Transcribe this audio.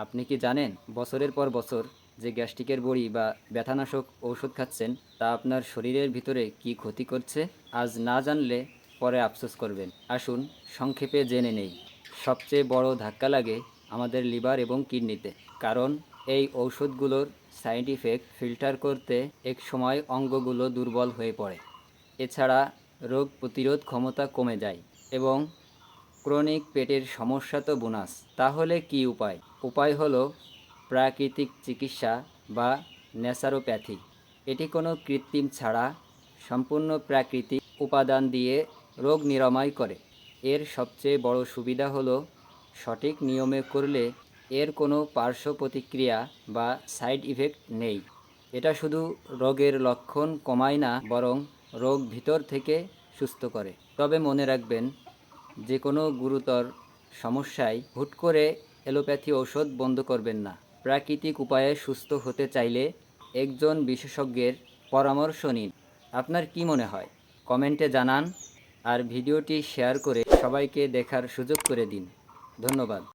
আপনি কি জানেন বছরের পর বছর যে গ্যাস্ট্রিকের বড়ি বা ব্যথানাশক ঔষধ খাচ্ছেন তা আপনার শরীরের ভিতরে কি ক্ষতি করছে? আজ না জানলে পরে আফসোস করবেন। আসুন সংক্ষেপে জেনে নেই। সবচেয়ে বড় ধাক্কা লাগে আমাদের লিভার এবং কিডনিতে, কারণ এই ঔষধগুলোর সাইড ইফেক্ট ফিল্টার করতে এক সময় অঙ্গগুলো দুর্বল হয়ে পড়ে। এছাড়া রোগ প্রতিরোধ ক্ষমতা কমে যায় এবং ক্রনিক পেটের সমস্যা তো বোনাস। তাহলে কি উপায়? উপায় হলো প্রাকৃতিক চিকিৎসা বা ন্যাচারোপ্যাথি। এটি কোনো কৃত্রিম ছাড়া সম্পূর্ণ প্রাকৃতিক উপাদান দিয়ে রোগ নিরাময় করে। এর সবচেয়ে বড় সুবিধা হলো সঠিক নিয়মে করলে এর কোনো পার্শ্ব প্রতিক্রিয়া বা সাইড ইফেক্ট নেই। এটা শুধু রোগের লক্ষণ কমায় না, বরং রোগ ভিতর থেকে সুস্থ করে। তবে মনে রাখবেন, যে কোনো গুরুতর সমস্যায় হুট করে অ্যালোপ্যাথি ঔষধ বন্ধ করবেন না। প্রাকৃতিক উপায়ে সুস্থ হতে চাইলে একজন বিশেষজ্ঞের পরামর্শ নিন। আপনার কি মনে হয়? কমেন্টে জানান আর ভিডিওটি শেয়ার করে সবাইকে দেখার সুযোগ করে দিন। ধন্যবাদ।